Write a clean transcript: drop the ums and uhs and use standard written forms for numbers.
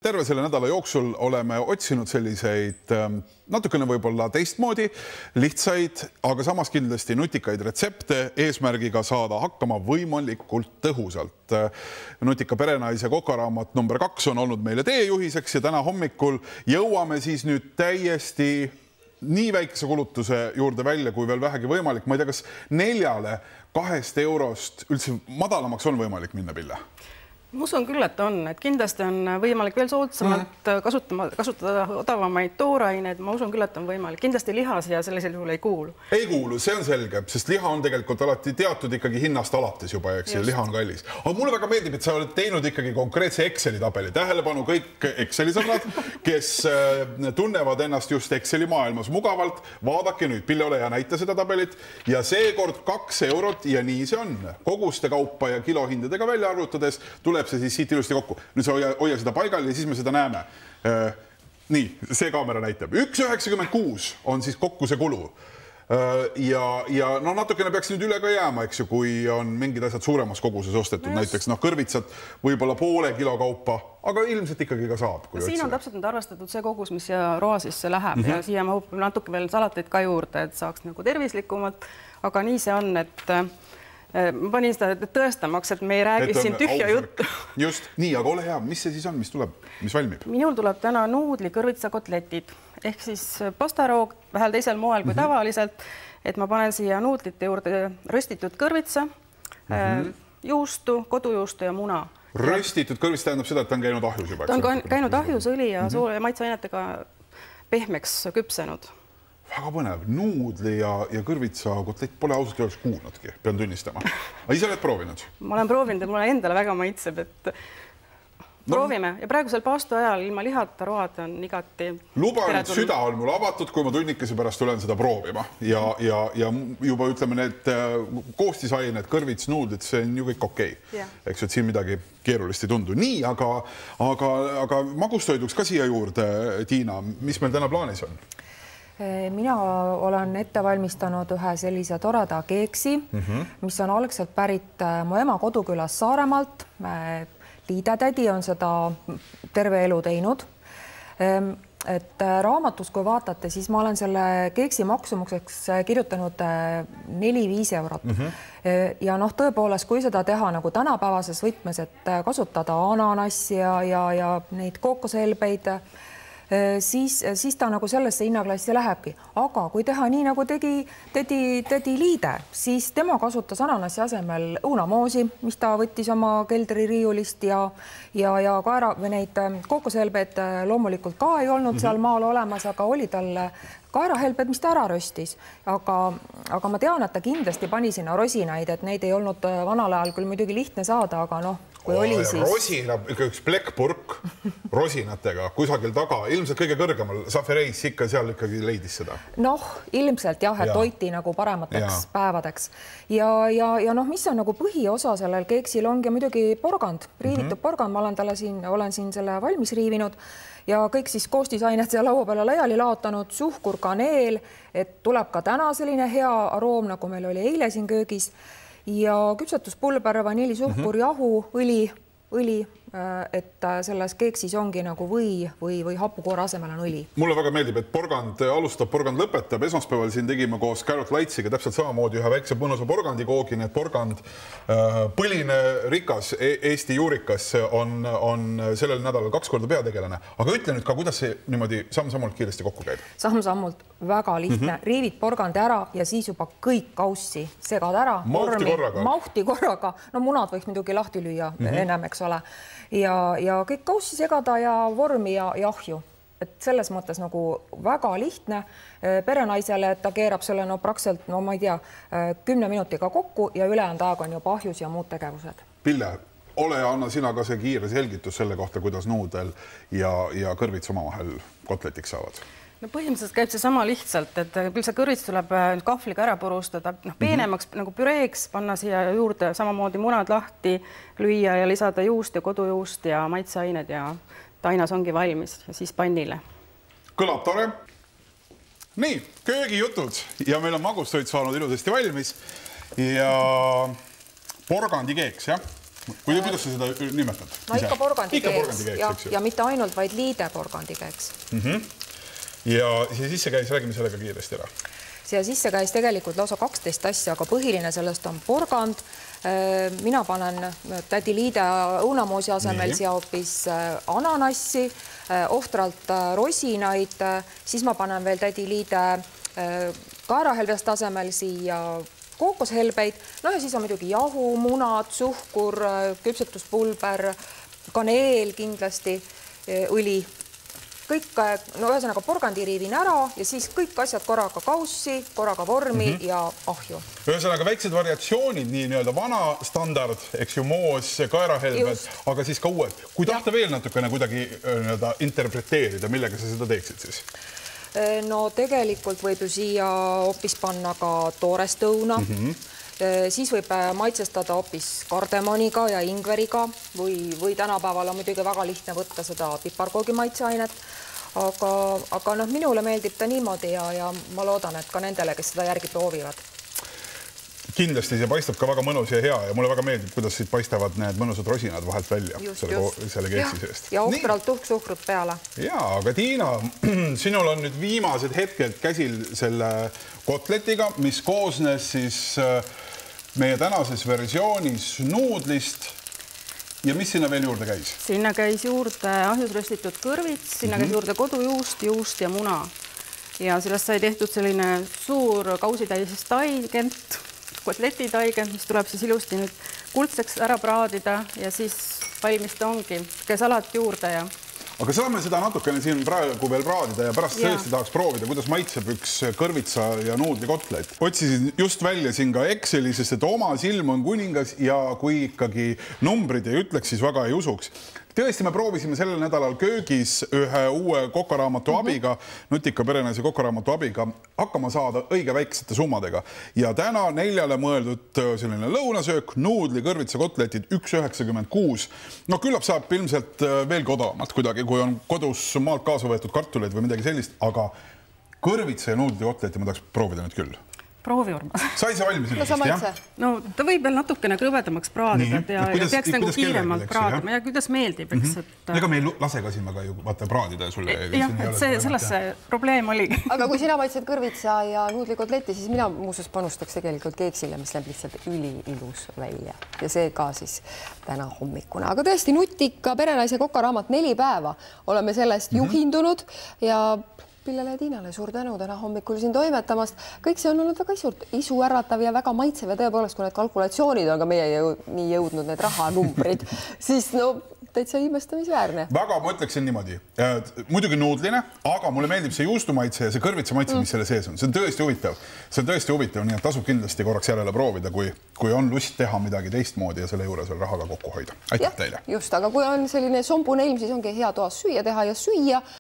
terve selle nädala jooksul oleme otsinud selliseid natukene võib-olla teistmoodi, lihtsaid, aga samas kindlasti nutikaid retsepte eesmärgiga saada hakkama võimalikult tõhusalt. Nutika perenaise kokaraamat number 2 on olnud meile teejuhiseks ja täna hommikul jõuame siis nüüd täiesti nii väikese kulutuse juurde välja, kui veel vähegi võimalik. Ma ei tea, kas 4-2 eurost üldse madalamaks on võimalik minna, Pille? Ma usun küll, et on. Et kindlasti on võimalik veel soodsamalt kasutada odavamaid tooraineid. Ma usun küll, et on võimalik. Kindlasti liha siia sellisel juhul ei kuulu. Ei kuulu, see on selge, sest liha on tegelikult alati teatud ikkagi hinnast alates juba, eks, ja liha on kallis. Aga mulle väga meeldib, et sa oled teinud ikkagi konkreetse Exceli tabeli. Tähelepanu kõik Exceli sõbrad, kes tunnevad ennast just Exceli maailmas mugavalt. Vaadake nüüd, Pille, ole ja näita seda tabelit. Ja seekord 2 eurot ja nii see on. Koguste kaupa ja kilohindadega välja arvutades tuleb see siis siit ilusti kokku. Nüüd sa hoia seda paigal ja siis me seda näeme. Nii, see kaamera näitab. 1,96 on siis kokku see kulu. Ja no natukene peaks nüüd üle ka jääma, eks ju, kui on mingid asjad suuremas koguses ostetud. Näiteks kõrvitsad võib-olla poole kilo kaupa, aga ilmselt ikkagi ka saab. Siin on täpselt nüüd arvestatud see kogus, mis siia roa sisse läheb ja siia mahub natuke veel salateid ka juurde, et saaks nagu tervislikumalt. Aga nii see on, et ma panin seda tõestamaks, et me ei räägi siin tühja juttu. Just, nii, aga ole hea, mis see siis on, mis tuleb, mis valmib? Minul tuleb täna nuudli kõrvitsakotletid, ehk siis pastaroog vähel teisel moel kui tavaliselt, et ma panen siia nuudlite juurde röstitud kõrvitsa, juustu, kodujuustu ja muna. Röstitud kõrvits tähendab seda, et ta on käinud ahjus juba? Ta on käinud ahjus, õli ja soole ja maitseainetega pehmeks küpsenud. Väga põnev. Nuudli ja kõrvitsa kotlett pole ausalt öeldes kuulnudki, pean tunnistama. Aga ise oled proovinud? Ma olen proovinud ja mulle endale väga maitseb, et proovime. Ja praegusel paastu ajal ilma lihata road on igati... Luba nüüd süda on mul avatud, kui ma tunnikese pärast tulen seda proovima. Ja juba ütleme need koostisained, kõrvits, nuudlid, see on ju kõik okei. Eks, et siin midagi keerulist ei tundu. Nii, aga magustoiduks ka siia juurde, Tiina, mis meil täna plaanis on? Mina olen ette valmistanud ühe sellise toreda keeksi, mis on algselt pärit mu ema kodukülas Saaremaalt. Liidetädi on seda terve elu teinud. Et raamatus, kui vaatate, siis ma olen selle keeksi maksumuseks kirjutanud 4-5 eurot. Ja tõepoolest, kui seda teha nagu tänapäevases võtmes, et kasutada ananassi ja neid kookoselbeid, siis ta nagu sellesse hinnaklassi lähebki. Aga kui teha nii, nagu tegi Liide, siis tema kasutas ananassi asemel õunamoosi, mis ta võttis oma keldri riiulist ja kaera või neid kookoselbeid loomulikult ka ei olnud seal maal olemas, aga oli tal kaerahelbed, mis ta ära röstis. Aga ma tean, et ta kindlasti pani sinna rosinaid, et neid ei olnud vanal ajal küll muidugi lihtne saada, aga kui oli siis... Rosina, üks plekkpurk rosinatega kusagil taga, ilmselt kõige kõrgemal Safereis ikka seal ikkagi leidis seda. Ilmselt jah, et toiti nagu paremateks päevadeks. Ja mis on nagu põhiosa sellel keeksil ongi muidugi porgand, riivitud porgand, ma olen siin selle valmis riivinud ja kõik siis koostisainet seal laua peale laiali laotanud, suhkur, kaneel, et tuleb ka täna selline hea aroom, nagu meil oli eile siin köögis. Ja küpsetuspulber, vanillisuhkur, jahu, õli, et selles keeksis ongi nagu või hapukoora asemel on õli. Mulle väga meeldib, et porgand alustab, porgand lõpetab. Esmaspäeval siin tegime koos Carrot Lightsiga täpselt samamoodi ühe väikse põnusa porgandikoogi. Need porgand, põline rikas Eesti juurikas on sellel nädalal 2 korda peategelane. Aga ütle nüüd ka, kuidas see niimoodi samm-sammult kiiresti kokku käib? Samm-sammult väga lihtne. Riivid porgandi ära ja siis juba kõik kaussi segad ära. Mahti korraga. No munad võiks muidugi lahti lüüa ennem, eks ole. Ja kõik kaussi segada ja vormi ja ahju. Et selles mõttes nagu väga lihtne perenaisele, et ta keerab selle praktiliselt, ma ei tea, 10 minutiga kokku ja ülejäänud aeg on juba ahjus ja muud tegevused. Pille, ole ja anna sina ka see kiire selgitus selle kohta, kuidas nuudel ja kõrvits omavahel kotletiks saavad. Põhimõtteliselt käib see sama lihtsalt, et küll see kõrvits tuleb kahvliga ära purustada, peenemaks nagu püreeks, panna siia juurde samamoodi munad lahti, lüüa ja lisada juust ja kodujuust ja maitseained ja tainas ongi valmis ja siis pannile. Kõlab tore. Nii, köögijutud ja meil on magustoit saanud ilusasti valmis ja porgandikeeks, jah? Kuidas sa seda nimetad? No ikka porgandikeeks ja mitte ainult, vaid liide porgandikeeks. Ja siia sisse käis, räägime sellega kiiresti ära. Siia sisse käis tegelikult lausa 12 asja, aga põhiline sellest on porgand. Mina panen tädi liide õunamoosi asemel siia hoopis ananassi, ohtralt rosinaid, siis ma panen veel tädi liide kaerahelbest asemel siia kookoshelbeid, no ja siis on muidugi jahu, munad, suhkur, küpsetuspulber, kaneel kindlasti, õli. Kõik, no ühesõnaga porgandi riivin ära ja siis kõik asjad korraga kaussi, korraga vormi ja ahju. Ühesõnaga väiksed variatsioonid, nii-öelda vana standard, eks ju, moos, kaerahelbed, aga siis ka uued. Kui tahta veel natukene kuidagi interpreteerida, millega sa seda teeksid siis? No tegelikult võib ju siia hoopis panna ka toorest õuna. Siis võib maitsestada hoopis kardemoniga ja ingveriga või tänapäeval on muidugi väga lihtne võtta seda piparkoogi maitseainet. Aga minule meeldib ta niimoodi ja ma loodan, et ka nendele, kes seda järgi proovivad. Kindlasti see paistab ka väga mõnus ja hea ja mulle väga meeldib, kuidas siit paistavad need mõnusad rosinad vahelt välja selle keksi seest. Ja ohtralt tuhksuhkrut peale. Jaa, aga Tiina, sinul on nüüd viimased hetked käsil selle kotletiga, mis koosnes siis meie tänases versioonis nuudlist ja mis sinna veel juurde käis? Sinna käis juurde ahjus röstitud kõrvits, sinna käis juurde kodujuust ja muna. Ja sellest sai tehtud selline suur kausitäis taigent, kotletitaigent, mis tuleb siis ilusti nüüd kuldseks ära praadida ja siis valmis ta ongi. Käis alati juurde ja... Aga saame seda natukene siin praegu veel praadida ja pärast tõesti tahaks proovida, kuidas maitseb üks kõrvitsa ja nuudli kotlet. Otsisin just välja siin ka Exceli, sest et oma silm on kuningas ja kui ikkagi numbrid ei ütleks, siis väga ei usuks. Tõesti, me proovisime sellel nädalal köögis ühe uue kokaraamatu abiga, nutika perenaise kokaraamatu abiga, hakkama saada õige väiksete summadega. Ja täna 4 mõeldud selline lõunasöök, nuudli, kõrvitsa kotletid 1,96. No küllap saab ilmselt veel odavamalt kuidagi, kui on kodus maalt kaasa võetud kartuleid või midagi sellist, aga kõrvitsa ja nuudli kotleti ma tahaks proovida nüüd küll. Proovi, Urmas. Sai see valmis ilmselt, jah? No ta võib veel natukene krõbedamaks praadida ja peaks nagu kiiremalt praadima ja kuidas meeldib, eks. Ega me ei lase ka siin väga ju vaata praadida sulle. Jah, et selles see probleem oligi. Aga kui sina maitsed kõrvitsa ja nuudlikotleti, siis mina muuseas panustaks tegelikult keeksile, mis läheb lihtsalt üliilus välja. Ja see ka siis täna hommikuna. Aga tõesti, nutika perenaise kokaraamat 4 päeva. Oleme sellest juhindunud ja Pillele ja Tiinale suur tänu täna hommikul siin toimetamast. Kõik see on olnud väga isu äratav ja väga maitsev ja tõepoolest, kui need kalkulatsioonid on ka meie nii jõudnud, need rahanumbrid, siis no täitsa imestamisväärne. Väga, ma ütleksin niimoodi. Muidugi nuudline, aga mulle meeldib see juustumaitse ja see kõrvitsa maitse, mis selle sees on. See on tõesti huvitav. See on tõesti huvitav, nii et tasub kindlasti korraks järele proovida, kui on lust teha midagi teistmoodi ja selle juures veel rahaga kokku hoida. Aitäh teile. Just, aga kui on selline sombuneilm, siis ongi hea toas süüa teha ja süüa